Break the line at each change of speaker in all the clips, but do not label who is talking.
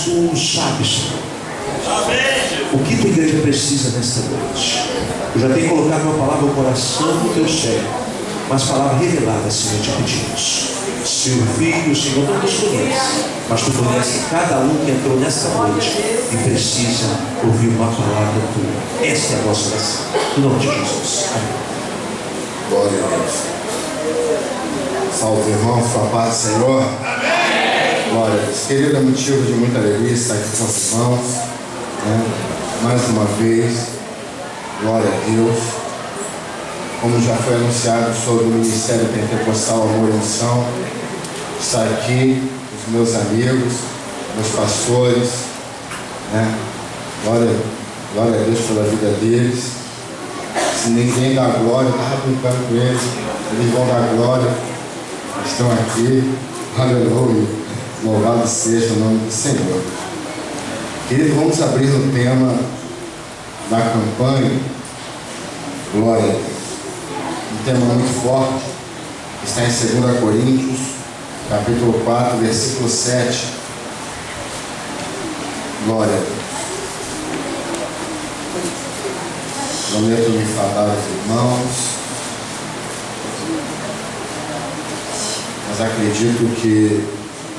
Tu sabes, Senhor, o que tua igreja precisa nesta noite. Eu já tenho colocado uma palavra no coração do teu servo, mas palavra revelada, Senhor, te pedimos. Seu filho, o Senhor não nos conhece, mas tu conhece cada um que entrou nesta noite e precisa ouvir uma palavra tua. Esta é a nossa oração. Em nome de Jesus. Amém.
Glória a Deus. Salve, irmãos, sua paz, Senhor. Amém. Glória a Deus. Querido, é motivo de muita alegria estar aqui com os irmãos, né? Mais uma vez, glória a Deus. Como já foi anunciado sobre o Ministério Pentecostal Amor e Unção, está aqui os meus amigos, meus pastores, né? Glória a Deus pela vida deles. Se ninguém dá glória, eu estava brincando com eles vão dar glória, estão aqui, aleluia, louvado seja o nome do Senhor. Querido, vamos abrir o tema da campanha, glória a Deus. Um tema muito forte, está em 2 Coríntios, capítulo 4, versículo 7. Glória a Deus. Prometo me enfadar os irmãos, mas acredito que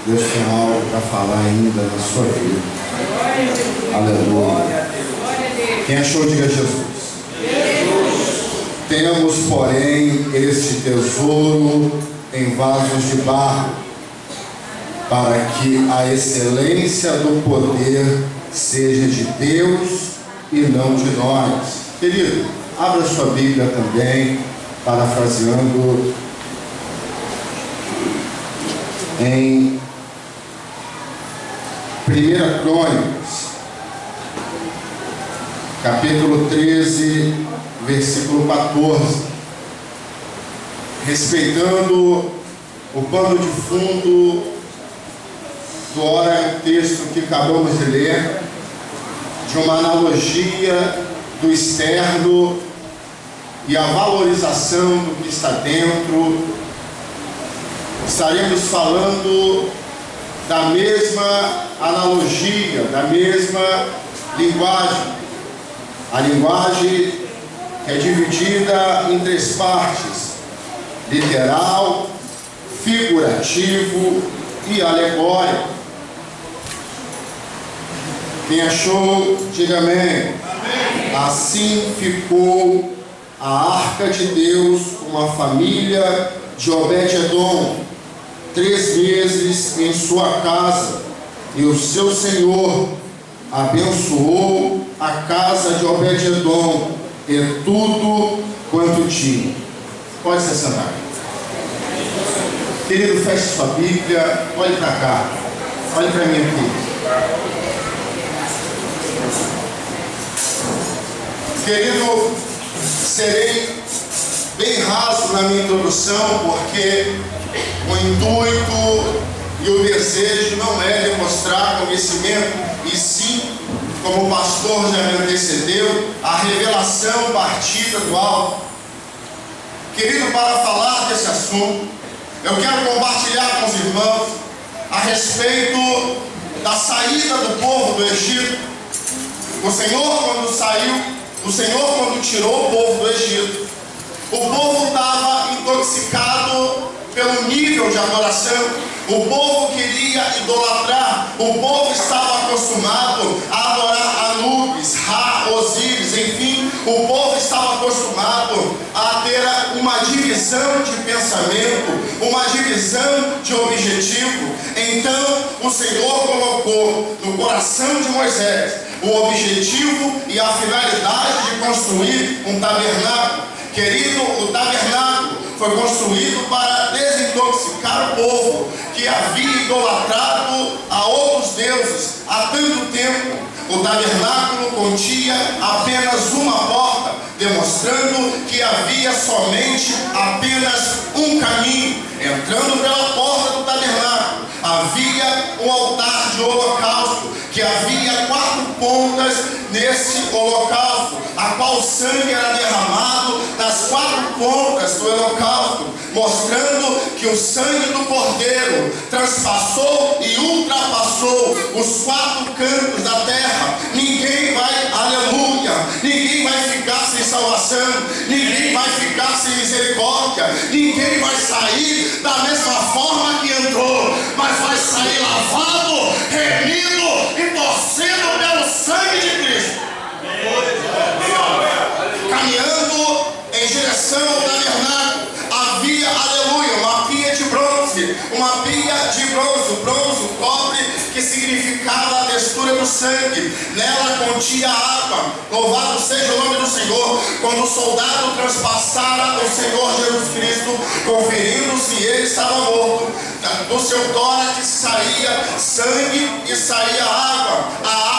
Deus tem algo para falar ainda na sua vida. Aleluia. Quem achou, diga Jesus. Temos, porém, este tesouro em vasos de barro, para que a excelência do poder seja de Deus e não de nós. Querido, abra sua Bíblia também, parafraseando em 1 Crônicas, capítulo 13, versículo 14. Respeitando o pano de fundo do texto que acabamos de ler, de uma analogia do externo e a valorização do que está dentro, estaremos falando da mesma analogia, da mesma linguagem. A linguagem é dividida em 3 partes: literal, figurativo e alegórico. Quem achou, diga amém. Assim ficou a arca de Deus com a família de Obed-edom 3 meses em sua casa, e o seu senhor abençoou a casa de Obed-edom e tudo quanto tinha. Pode se sentar. Querido, feche sua Bíblia, olhe para cá, olhe para mim aqui. Querido, serei bem raso na minha introdução, porque o intuito e o desejo não é demonstrar conhecimento, e sim, como o pastor já me antecedeu, a revelação partida do alto. Querido, para falar desse assunto, eu quero compartilhar com os irmãos a respeito da saída do povo do Egito. O Senhor, quando tirou o povo do Egito, o povo estava intoxicado pelo nível de adoração. O povo queria idolatrar. O povo estava acostumado a adorar Anubis, Ra, Osíris, enfim. O povo estava acostumado a ter uma divisão de pensamento, uma divisão de objetivo. Então o Senhor colocou no coração de Moisés o objetivo e a finalidade de construir um tabernáculo. Querido, o tabernáculo foi construído para desintoxicar o povo que havia idolatrado a outros deuses há tanto tempo. O tabernáculo continha apenas uma porta, demonstrando que havia somente apenas um caminho. Entrando pela porta do tabernáculo, havia um altar de holocausto, que havia 4 pontas nesse holocausto, a qual o sangue era derramado nas 4 pontas do holocausto, mostrando que o sangue do Cordeiro transpassou e ultrapassou os 4 cantos da terra. Ninguém vai, aleluia, ninguém vai ficar sem salvação, ninguém vai ficar sem misericórdia, ninguém vai sair da mesma forma que entrou, mas vai sair lavado, remido e torcido pelo sangue de Cristo. Caminhando em direção ao tabernáculo, havia, aleluia, uma pia de bronze, bronze, cobre, que significava a textura do sangue. Nela continha água. Louvado seja o nome do Senhor. Quando o soldado transpassara o Senhor Jesus Cristo, conferindo se ele estava morto, do seu tórax saía sangue e saía água.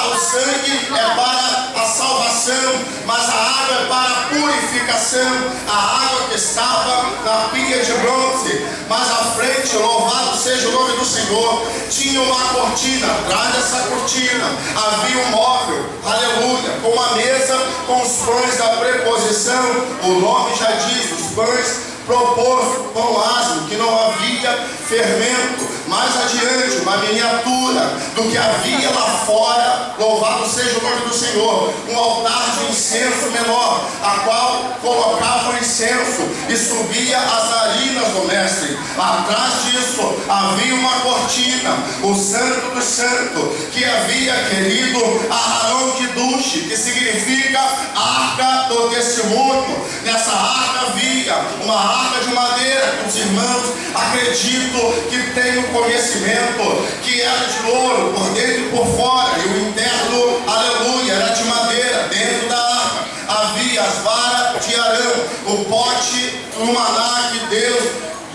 O sangue é para a salvação, mas a água é para a purificação. A água que estava na pia de bronze, mas à frente, louvado seja o nome do Senhor, tinha uma cortina. Atrás dessa cortina havia um móvel, aleluia, com uma mesa com os pães da preposição. O nome já diz, os pães proposto, pão asmo, que não havia fermento. Mais adiante, uma miniatura do que havia lá fora, louvado seja o nome do Senhor, um altar de incenso menor, a qual colocava o incenso e subia as narinas do mestre. Atrás disso havia uma cortina, o santo do santo, que havia, querido, Aharon Kiddush, que significa arca do testemunho. Nessa arca havia uma arca de madeira, que os irmãos acredito que tenham conhecimento, que era de ouro por dentro e por fora, e o interno, aleluia, era de madeira. Dentro da arca havia as varas de Arão, o pote do maná que Deus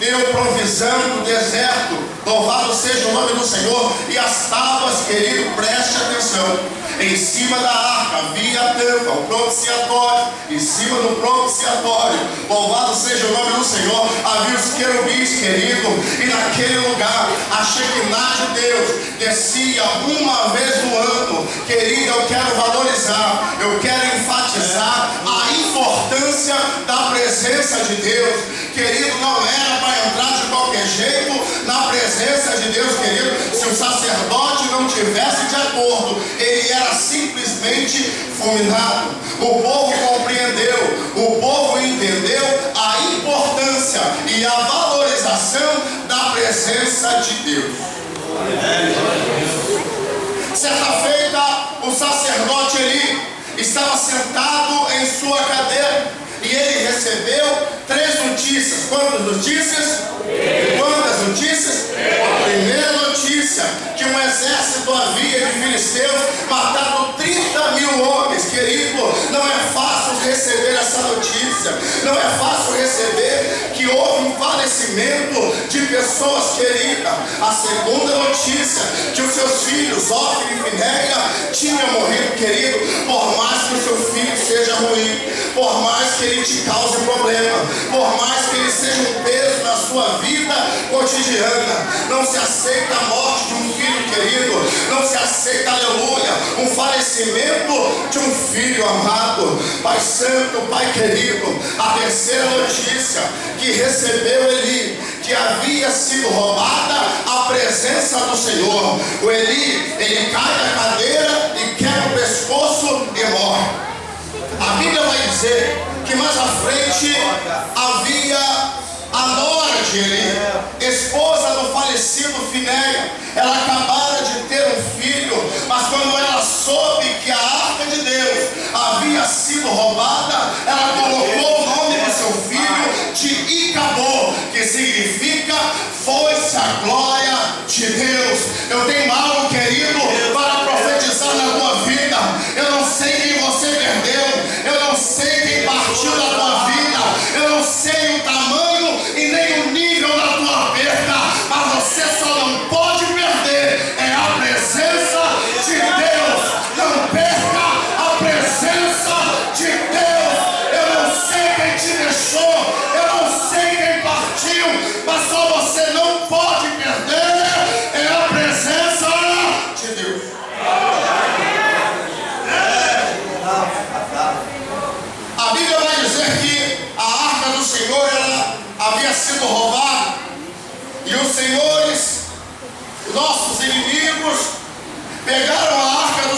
deu provisão no deserto. Louvado seja o nome do Senhor. E as tábuas, querido, preste atenção. Em cima da arca havia a tampa, o propiciatório. Em cima do propiciatório, louvado seja o nome do Senhor, havia os querubins, querido. E naquele lugar a Shekinah de Deus descia uma vez no ano. Querido, eu quero valorizar, eu quero enfatizar a importância da presença de Deus. Querido, não era para entrar de qualquer jeito na presença de Deus, querido. Se o sacerdote não tivesse de acordo, ele era simplesmente fulminado. O povo compreendeu, o povo entendeu a importância e a valorização da presença de Deus. Certa feita, o sacerdote Eli estava sentado em sua cadeira e ele recebeu 3 notícias. Quantas notícias? Quantas notícias? A primeira notícia, que um exército havia de filisteus matado 30.000 homens. Querido, não é fácil receber essa notícia, não é fácil receber que houve um falecimento de pessoas queridas. A segunda notícia, que os seus filhos, Ofni e Finéia, tinham morrido. Querido, por mais que o seu filho seja ruim, por mais que ele te cause problema, por mais que ele seja um peso na sua vida cotidiana, não se aceita a morte de um filho querido, não se aceita, aleluia, um falecimento de um filho amado. Pai santo, Pai querido, a terceira notícia que recebeu Eli, que havia sido roubada a presença do Senhor. O Eli, ele cai da cadeira e quebra o pescoço e morre. A Bíblia vai dizer que mais à frente havia a nora de Eli, esposa do falecido Finéia. Ela acabara de ter um filho, mas quando ela soube que a arca de Deus havia sido roubada, ela colocou o nome do seu filho de Icabô, que significa foi-se a glória de Deus. Eu tenho algo, querido, para profetizar na tua vida. Eu não sei quem você perdeu, eu não sei quem partiu da tua vida, eu não sei o tamanho e nem o nível da tua perda, mas você só não pode perder é a presença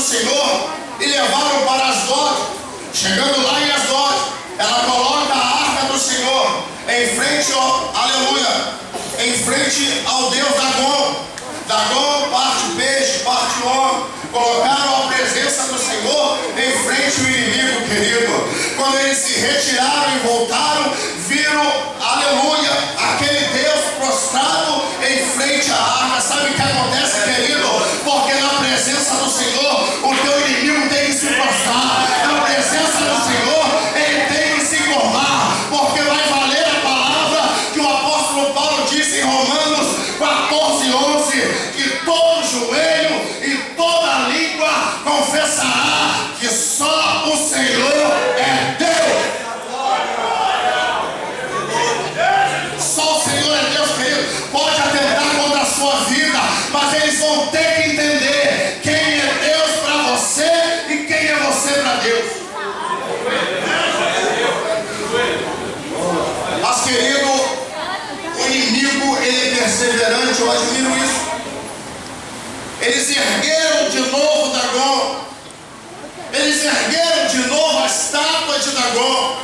Senhor e levaram para Asdod. Chegando lá em Asdod, ela coloca a arca do Senhor em frente em frente ao deus Dagom. Dagom parte peixe, parte homem. Colocaram a presença do Senhor em frente ao inimigo, querido. Quando eles se retiraram e voltaram, viram, aleluia, aquele Deus prostrado em frente à arca. Sabe o que acontece, querido? Porque na presença do Senhor, o teu inimigo tem que se prostrar. Na presença do Senhor, ele tem que se curvar. Porque vai valer a palavra que o apóstolo Paulo disse em Romanos 14:11, que todo joelho e toda língua confessará que só o Senhor é Deus. Só o Senhor é Deus, querido. Pode atentar contra a sua vida, mas eles vão ter que entender quem é Deus para você e quem é você para Deus. Mas, querido, o inimigo, ele é perseverante, eu admiro isso. Eles ergueram de novo Dagom. Eles ergueram de novo a estátua de Dagom.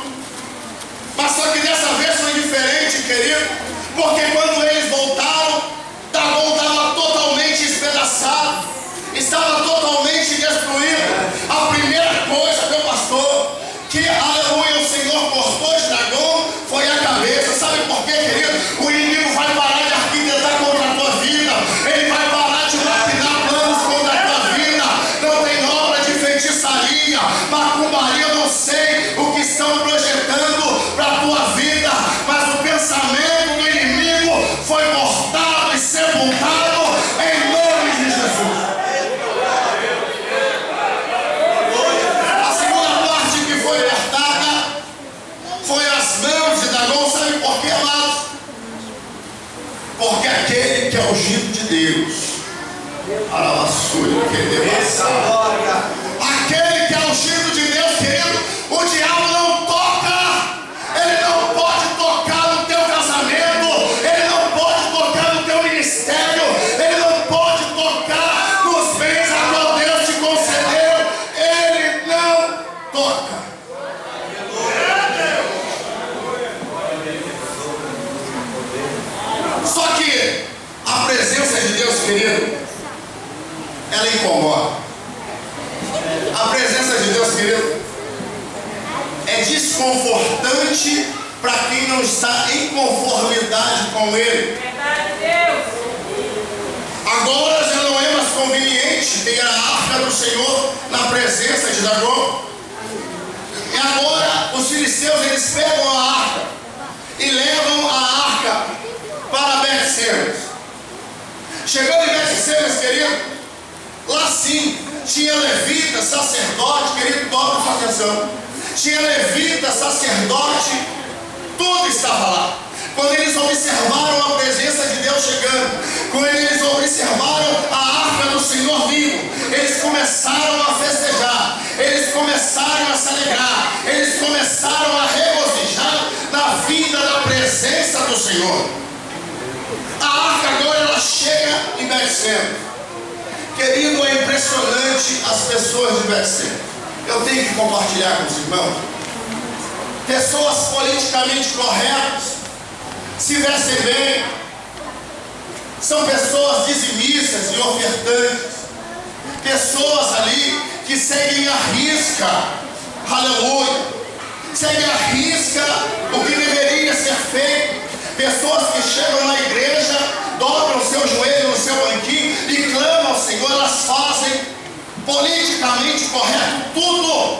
Mas só que dessa vez foi diferente, querido. Porque quando eles voltaram, Dagom estava totalmente espedaçado. Estava totalmente destruído. A primeira coisa, meu pastor, que, aleluia, o Senhor cortou de Dagom foi a cabeça. Sabe por quê, querido? O inimigo vai parar de arquitetar contra a tua vida. Ele vai parar de maquinar planos contra a tua vida. Não tem obra de feitiçaria, macumbaria, eu não sei o que estão projetando para a tua vida, mas o pensamento do inimigo foi cortado e sepultado em nome de Jesus. A segunda parte que foi cortada foi as mãos de Dagom. Sabe por quê, amados? Porque aquele que é ungido de Deus, aquele que é ungido de Deus, querido, o diabo não toca. Ele não pode tocar no teu casamento, ele não pode tocar no teu ministério, ele não pode tocar nos bens a qual Deus te concedeu. Ele não toca. Só que a presença de Deus, querido, ela incomoda. A presença de Deus, querido, é desconfortante para quem não está em conformidade com Ele. Agora já não é mais conveniente ter a arca do Senhor na presença de Dagom. E agora os filisteus, eles pegam a arca e levam a arca para Bet-Semes. Chegando em Bet-Semes, querido, lá sim tinha levita, sacerdote, querido, dobra sua atenção. Tinha levita, sacerdote, tudo estava lá. Quando eles observaram a presença de Deus chegando, quando eles observaram a arca do Senhor vindo, eles começaram a festejar, eles começaram a se alegrar, eles começaram a regozijar na vinda da presença do Senhor. A arca agora ela chega em Bet-Semes. Querido, é impressionante as pessoas de Bet-Semes. Eu tenho que compartilhar com os irmãos. Pessoas politicamente corretas, se vestem bem, são pessoas dizimistas e ofertantes, pessoas ali que seguem à risca, aleluia, seguem à risca o que deveria ser feito. Pessoas que chegam na igreja, dobram o seu joelho no seu banquinho e clamam ao Senhor. Elas fazem politicamente correto tudo,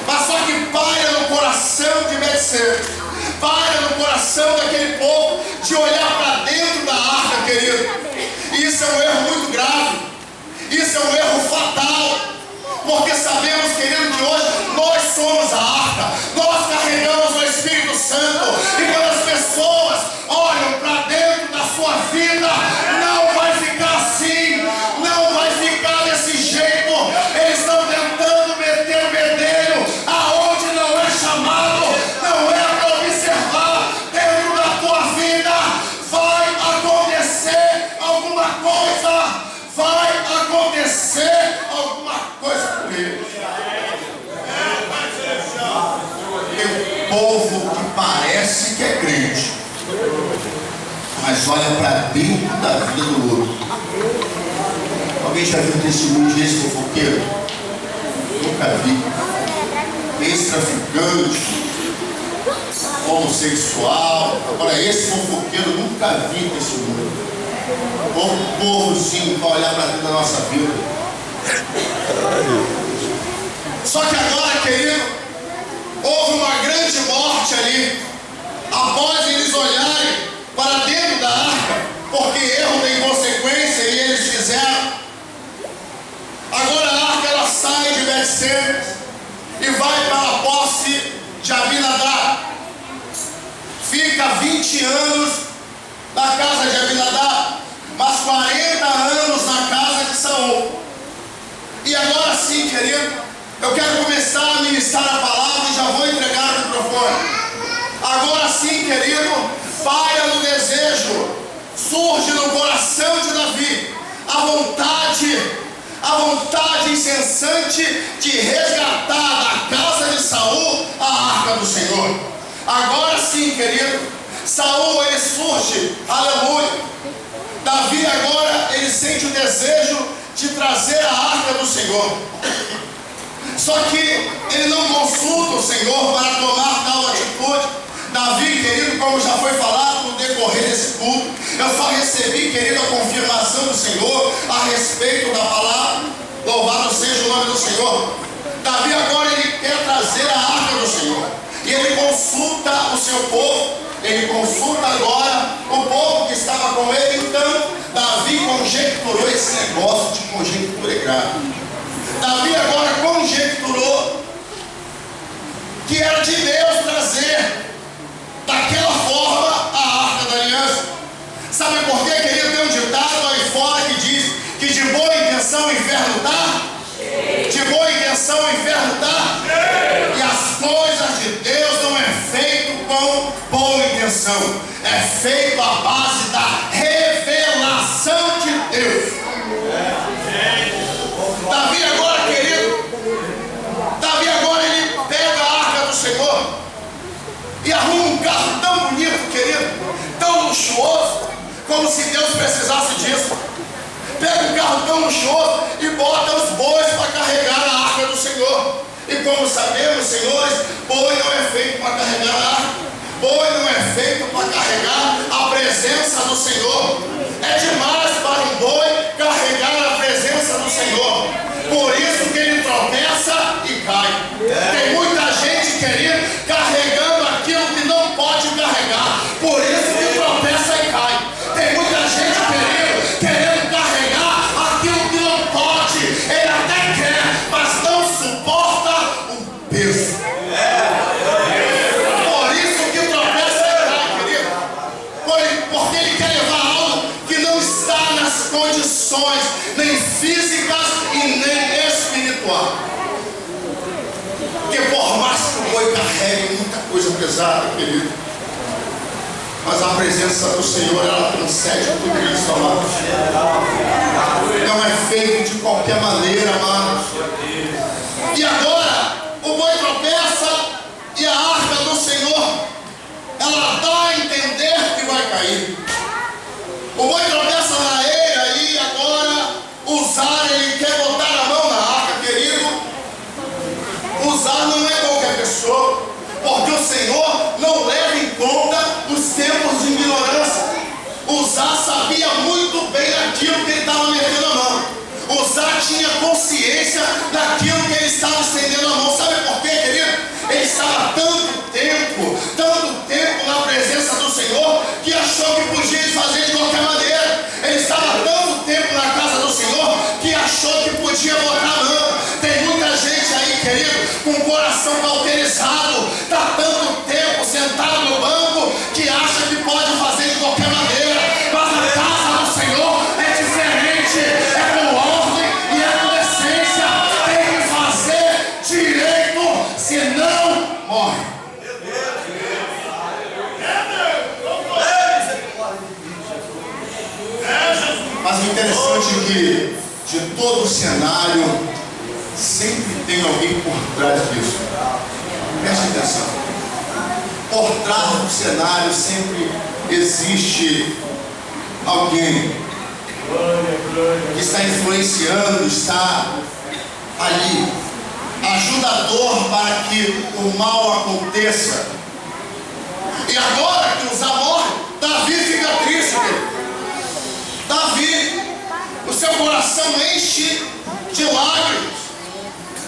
mas só que paira no coração de Bet-Semes, paira no coração daquele povo de olhar para dentro da arca, querido. Isso é um erro muito grave, isso é um erro fatal, porque sabemos, querido, que hoje nós somos a arca, nós carregamos o Espírito Santo, e quando as pessoas olham para dentro da sua vida, não vai ficar assim, não vai ficar desse jeito. Eles estão tentando meter o bedelho aonde não é chamado, não é para observar. Dentro da tua vida vai acontecer alguma coisa, vai povo que parece que é crente, mas olha para dentro da vida do outro. Alguém já viu o testemunho desse fofoqueiro? Nunca vi. Ex-traficante, homossexual. Agora, esse fofoqueiro, nunca vi testemunho. Um povozinho para olhar para dentro da nossa vida. Só que agora, querido, houve uma grande morte ali, após eles olharem para dentro da arca, porque erro tem consequência e eles fizeram. Agora a arca ela sai de Bet-Semes e vai para a posse de Abinadab. Fica 20 anos na casa de Abinadab, mas 40 anos na casa de Saul. E agora sim, querido, eu quero começar a ministrar a palavra e já vou entregar o microfone. Agora sim, querido, paira no desejo, surge no coração de Davi a vontade incessante de resgatar da casa de Saul a arca do Senhor. Agora sim, querido, Saul ele surge, aleluia. Davi agora ele sente o desejo de trazer a arca do Senhor. Só que ele não consulta o Senhor para tomar tal atitude. Davi, querido, como já foi falado no decorrer desse culto, eu só recebi, querido, a confirmação do Senhor a respeito da palavra. Louvado seja o nome do Senhor. Davi agora ele quer trazer a arca do Senhor. E ele consulta o seu povo. Ele consulta agora o povo que estava com ele. Então, Davi conjecturou esse negócio de conjectura grave. Davi agora conjecturou que era de Deus trazer daquela forma a arca da aliança. Sabe por quê, querido? Tem um ditado aí fora que diz que de boa intenção o inferno dá. De boa intenção o inferno dá. E as coisas de Deus não é feito com boa intenção. É feito à base da revelação de Deus. Davi agora, querido, Davi agora ele pega a arca do Senhor e arruma um carro tão bonito, querido, tão luxuoso, como se Deus precisasse disso. Pega um carro tão luxuoso e bota os bois para carregar a arca do Senhor. E como sabemos, senhores, boi não é feito para carregar a arca. Boi não é feito para carregar a presença do Senhor. É demais para um boi carregar a presença do Senhor. Por isso que ele tropeça e cai. Tem muita gente, querido, carregando aquilo que não pode carregar. Por isso que tropeça e cai. Tem muita gente, querido, querendo carregar aquilo que não pode. Ele até quer, mas não suporta o peso. Por isso que tropeça e cai, querido. Porque ele quer levar algo que não está nas condições, nem físicas e nem espirituais. Porque por mais que o boi carregue muita coisa pesada, querido, mas a presença do Senhor, ela transcende tudo isso, amados. Não é feito de qualquer maneira, amados. E agora, o boi tropeça e a arca do Senhor, ela dá a entender que vai cair. O boi tropeça na areia e agora Uzá, ele quer botar a mão na arca, querido. Uzá não é qualquer pessoa, porque o Senhor não leva em conta os tempos de ignorância. Uzá sabia muito bem daquilo que ele estava metendo a mão. Uzá tinha consciência daquilo que ele estava estendendo a mão. Sabe por quê, querido? Ele estava tanto tempo na presença do Senhor, que achou que podia fazer de qualquer maneira. Ele estava tanto tempo na casa do Senhor, que achou que podia botar a mão. Tem muita gente aí, querido, com o coração cauterizado, está tanto tempo sentado no banco, que acha que pode fazer de qualquer maneira. Mas a casa do Senhor é diferente, é com ordem e é com decência. Tem que fazer direito, senão morre. Mas o interessante é que de todo o cenário sempre tem alguém por trás disso. Preste atenção. por trás do cenário sempre existe alguém que está influenciando, está ali, ajudador para que o mal aconteça. E agora que Uzá morre, Davi fica triste. Davi, o seu coração enche de lágrimas.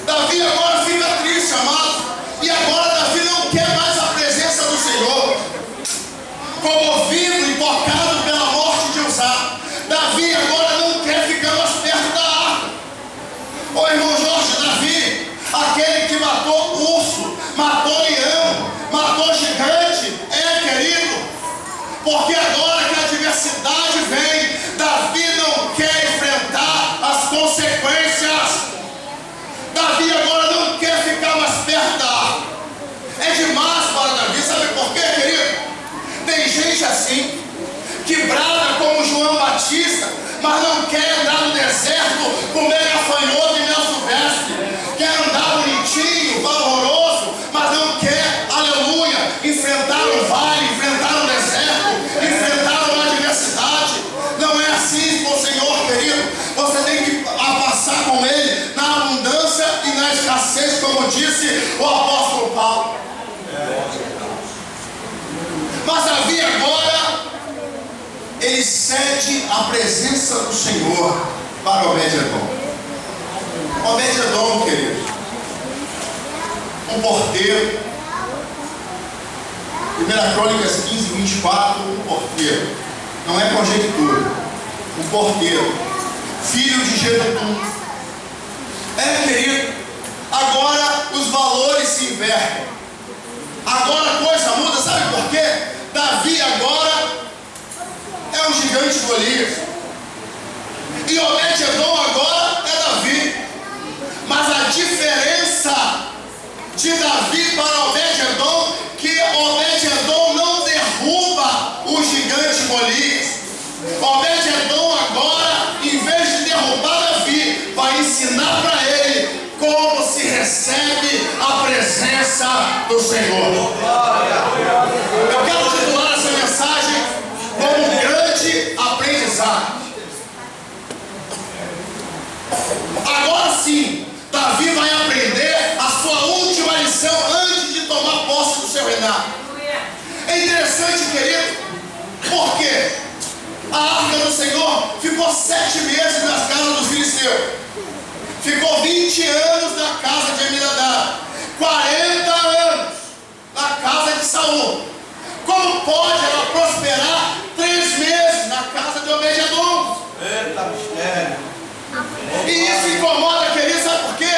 Davi agora fica triste, amado. E agora Davi não quer mais a presença do Senhor. Comovido e tocado pela morte de Uzá, Davi agora não quer ficar mais perto da arca. Ô irmão Jorge, Davi, aquele que matou urso, matou leão, matou gigante, querido, porque agora que a adversidade vem, Davi não quer enfrentar as consequências. Davi agora não quer ficar mais perto da arca. É demais para Davi, sabe por quê, querido? Tem gente assim, que brada como João Batista, mas não quer andar no deserto com gafanhoto e mel silvestre. Quer andar bonitinho, valoroso, mas não quer, aleluia, enfrentar o vale, enfrentar o deserto, enfrentar uma adversidade. Não é assim com o Senhor, querido. Você tem que passar com Ele na abundância e na escassez, como disse o apóstolo Paulo. Mas Davi agora, ele cede a presença do Senhor para Obed-edom. Obed-edom, querido, um porteiro. 1 Crônicas 15, 24, um porteiro. Não é conjectura. Um porteiro. Filho de Jedutum. Querido, agora os valores se invertem. Agora a coisa muda, sabe por quê? Davi agora é um gigante Golias. E Obed-edom agora é Davi. Mas a diferença de Davi para Obed-edom, que Obed-edom não derruba o gigante Golias. Obed-edom agora, em vez de derrubar Davi, vai ensinar para ele como se recebe a presença do Senhor. Eu quero titular essa mensagem como um grande aprendizado. Agora sim, Davi vai aprender a sua última lição antes de tomar posse do seu reinado. É interessante, querido, porque a arca do Senhor ficou 7 meses nas casas dos filisteus. Ficou 20 anos na casa de Aminadab, 40 anos na casa de Saul. Como pode ela prosperar 3 meses na casa de Obed-edom? E isso incomoda, querido, sabe por quê?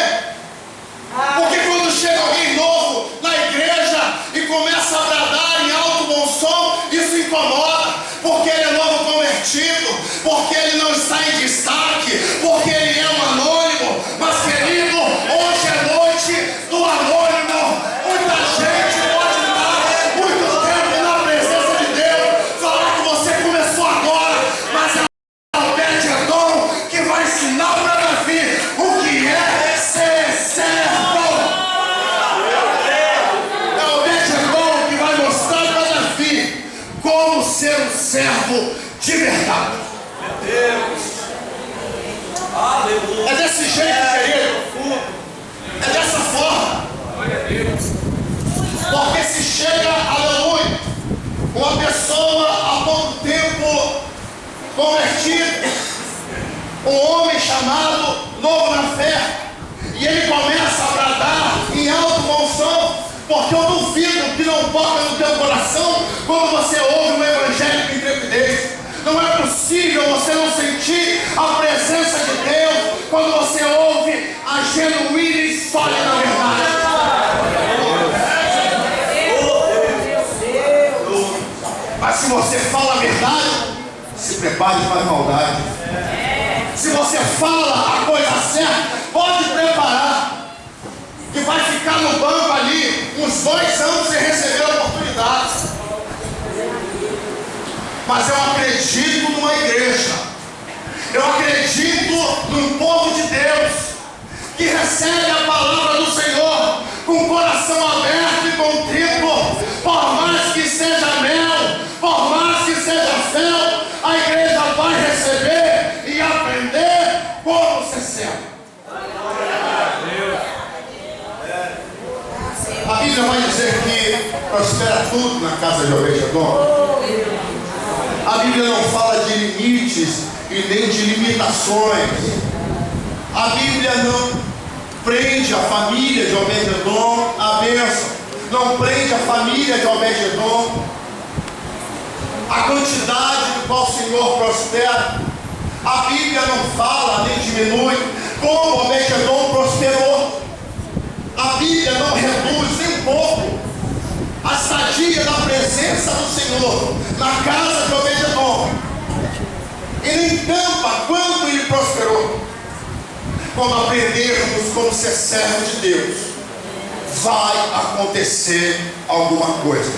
Porque quando chega alguém novo na igreja e começa a bradar em alto bom som, isso incomoda, porque ele é novo convertido, porque ele não está em destaque, porque ele é um anônimo. Mas, querido, hoje é noite do anônimo. Muita gente pode estar muito tempo na presença de Deus, falar que você começou agora, mas é Obed-edom que vai ensinar para Davi o que é ser servo. É Obed-edom que vai mostrar para Davi como ser um servo de verdade. É desse jeito, querido. É dessa forma. Porque se chega, aleluia, uma pessoa há pouco tempo convertida, um homem chamado novo na fé, e ele começa a bradar em alto bom som, porque eu duvido que não toca no teu coração quando você ouve o evangelho com intrepidez. Não é possível você não sentir a presença de Deus quando você ouve a genuína história da verdade. Mas se você fala a verdade, se prepare para a maldade. Se você fala a coisa certa, pode preparar, que vai ficar no banco ali uns 2 anos sem receber oportunidades. Mas eu acredito numa igreja, eu acredito num povo de Deus que recebe a palavra do Senhor com o coração aberto e contrito, por acontecendo. A Bíblia vai dizer que prospera tudo na casa de Obed-Edom. A Bíblia não fala de limites e nem de limitações. A Bíblia não prende a família de Obed-Edom à bênção. Não prende a família de Obed-Edom a quantidade do qual o Senhor prospera. A Bíblia não fala nem diminui como Obed-Edom prosperou. A Bíblia não reduz nem um pouco a estadia da presença do Senhor na casa de Obed-Edom, e nem tampa quanto ele prosperou. Quando aprendermos como ser servo de Deus, vai acontecer alguma coisa.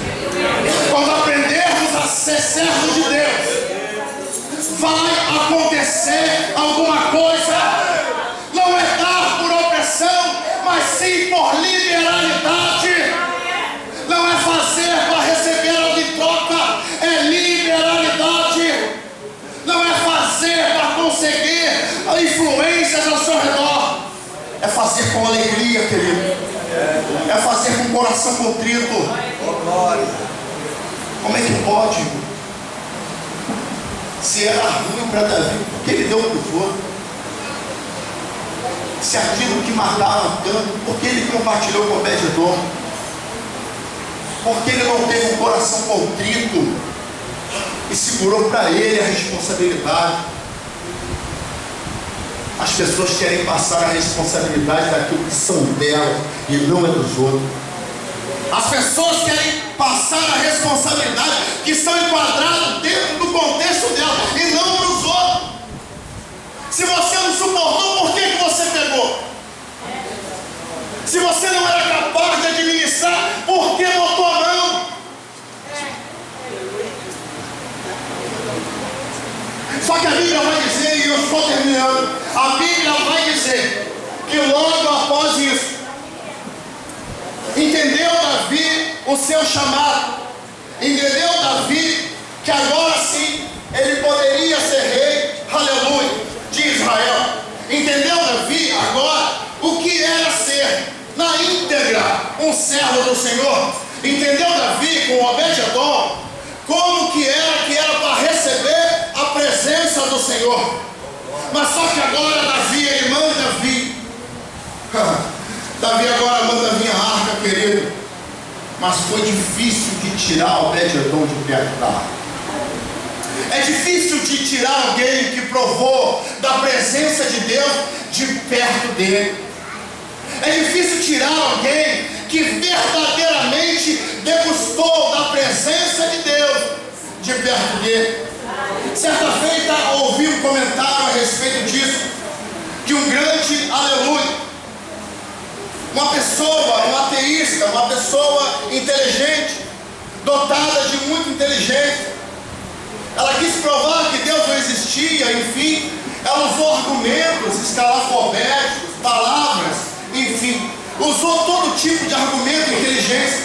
Quando aprendermos a ser servo de Deus, vai acontecer alguma coisa. Não é dar por opressão, mas sim por liberalidade. Não é fazer para receber algo em troca, é liberalidade. Não é fazer para conseguir influências ao seu redor, é fazer com alegria, querido. É fazer com o coração contrito. Como é que pode? Se era ruim para Davi, por que ele deu para os outros? Se aquilo que matava tanto, por que ele compartilhou com Obed-Edom? Porque ele não teve um coração contrito e segurou para ele a responsabilidade. As pessoas querem passar a responsabilidade daquilo que são delas e não é dos outros. As pessoas querem passar a responsabilidade que estão enquadradas dentro do contexto dela e não para os outros. Se você não suportou, por que você pegou? Se você não era capaz de administrar, por que botou a mão? Só que a Bíblia vai dizer, e eu estou terminando, a Bíblia vai dizer que logo após isso, entendeu Davi o seu chamado, entendeu Davi que agora sim ele poderia ser rei, aleluia, de Israel. Entendeu Davi agora o que era ser na íntegra um servo do Senhor. Entendeu Davi com Obed-Edom como que era para receber a presença do Senhor. Mas só que agora Davi, ele manda vir. Davi agora manda vir a arca, querido. Mas foi difícil de tirar Obed-Edom de perto da arca. É difícil de tirar alguém que provou da presença de Deus de perto dele. É difícil tirar alguém que verdadeiramente degustou da presença de Deus de perto dele. Certa feita ouvi um comentário a respeito disso, que um grande aleluia, uma pessoa, um ateísta, uma pessoa inteligente, dotada de muita inteligência, ela quis provar que Deus não existia, enfim, ela usou argumentos escalafobéticos, palavras, enfim, usou todo tipo de argumento e inteligência.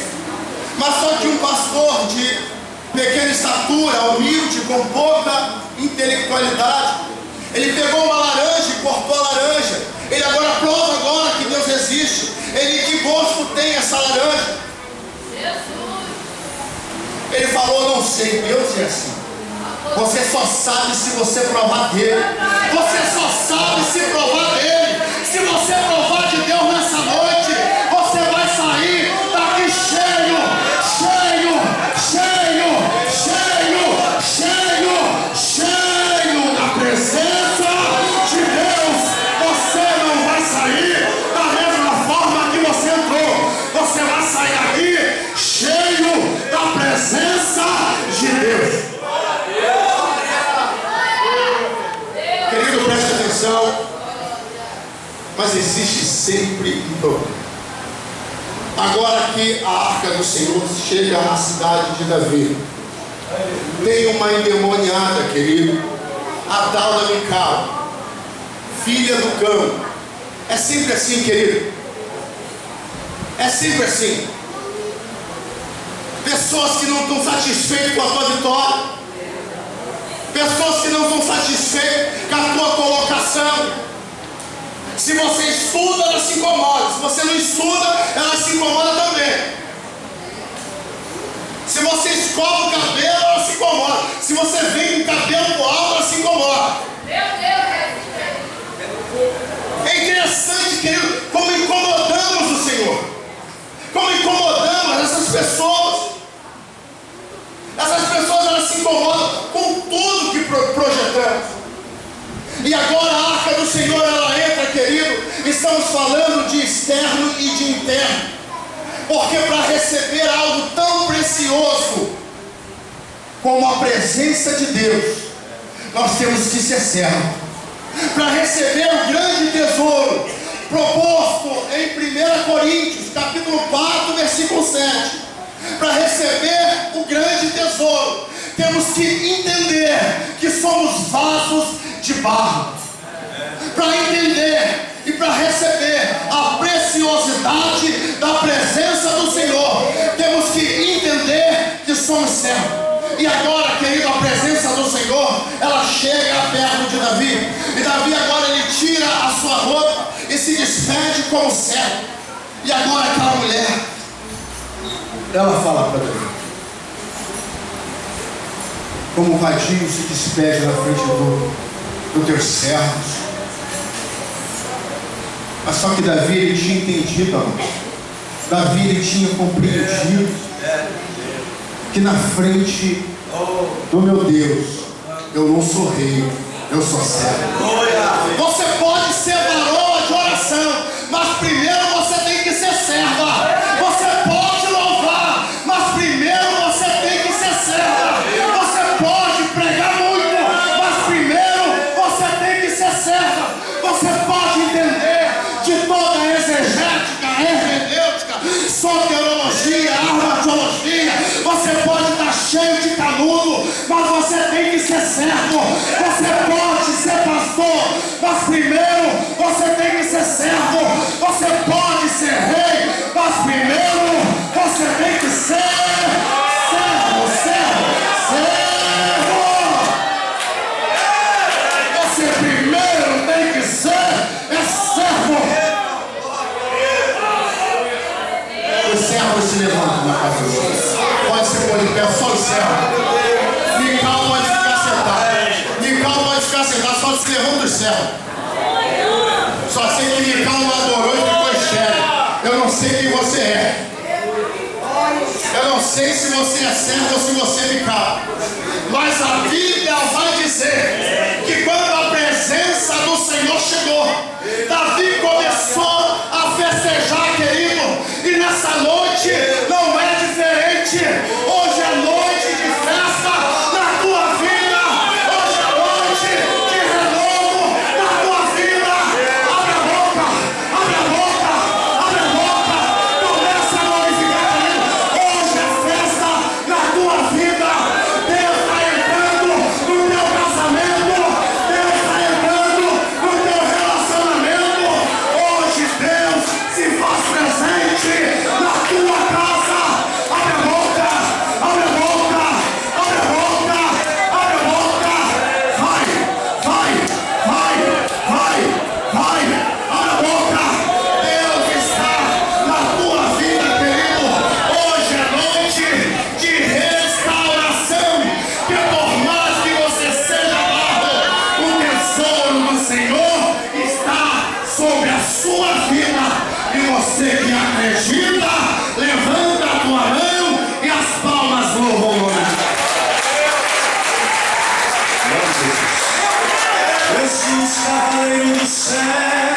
Mas só que um pastor de pequena estatura, humilde, com pouca intelectualidade, ele pegou uma laranja e cortou a laranja. Ele agora prova agora que Deus existe. Ele, que gosto tem essa laranja? Ele falou, não sei, Deus é assim. Você só sabe se você provar dele. Você só sabe se provar dele. Se você provar de Deus nessa noite, você vai sair daqui cheio, cheio, cheio, cheio, cheio, cheio da presença de Deus. Você não vai sair da mesma forma que você entrou. Você vai sair aqui cheio da presença de Deus. Querido, preste atenção. Mas existe sempre um problema. Agora que a arca do Senhor chega à cidade de Davi, tem uma endemoniada, querido, a tal da Mical, filha do cão. É sempre assim, querido. É sempre assim. Pessoas que não estão satisfeitas com a tua vitória, pessoas que não estão satisfeitas com a tua colocação, Se você estuda, ela se incomoda. Se você não estuda, ela se incomoda também. Se você escova o cabelo, ela se incomoda. Se você vem com o cabelo pro alto, ela se incomoda. É interessante, querido, como incomodamos o Senhor. Como incomodamos essas pessoas. Essas pessoas, elas se incomodam com tudo que projetamos. E agora a arca do Senhor, ela entra, querido. Estamos falando de externo e de interno. Porque para receber algo tão precioso como a presença de Deus, nós temos que ser servos. Para receber o grande tesouro proposto em 1 Coríntios, capítulo 4, versículo 7. Para receber o grande tesouro, temos que entender que somos vasos de barro. Para entender e para receber a preciosidade da presença do Senhor, temos que entender que somos servos. E agora, querido, a presença do Senhor, ela chega perto de Davi. E Davi agora ele tira a sua roupa e se despede como servo. E agora aquela mulher, ela fala para Davi, como o vadinho se despede na frente dos teus servos. Mas só que Davi, ele tinha entendido, amor. Davi, ele tinha compreendido que na frente do meu Deus, eu não sou rei, eu sou servo. Você pode ser varoa de oração, mas primeiro você tem que ser serva. Você pode louvar, mas primeiro você tem que ser serva. Você pode pregar muito, mas primeiro você tem que ser serva. Você pode entender de toda a exegética, hermenêutica, soteriologia, armatiologia. Você pode estar cheio de canudo, mas você tem que ser servo. Você pode ser pastor, mas primeiro você tem que ser servo. Você pode ser rei, mas primeiro você tem que ser servo. Você primeiro tem que ser servo. Os servos se levantam na casa do Senhor. Pode ser pôr de pé, só o servo. Mical pode ficar sentado. Mical pode ficar sentado, só se levanta o servo. Só sei que Mical não adorou e ficou estéril. Eu não sei quem você é. Eu não sei se você é servo ou se você é Mical. Mas a Bíblia vai dizer que quando a presença do Senhor chegou, Davi começou a festejar, querido. E nessa noite não é diferente. Hoje é noite de festa na tua vida. Hoje é noite de renovo na tua vida. Abre a boca, abre a boca, abre a boca. Começa a glorificar Ele. Hoje é festa na tua vida. Deus está entrando no teu casamento. Deus está entrando no teu relacionamento. Hoje Deus se faz presente na tua casa. Abre a boca, abre a boca, abre a boca, abre a boca. Vai, vai, vai, vai, vai, abre a boca. Deus está na tua vida, querido. Hoje é noite de restauração. Que por mais que você seja barro, o tesouro do Senhor está sobre a sua vida. E você que acredita, levanta a tua mão e as palmas louvam o nome de Deus.
Jesus, Cavaleiro do céu.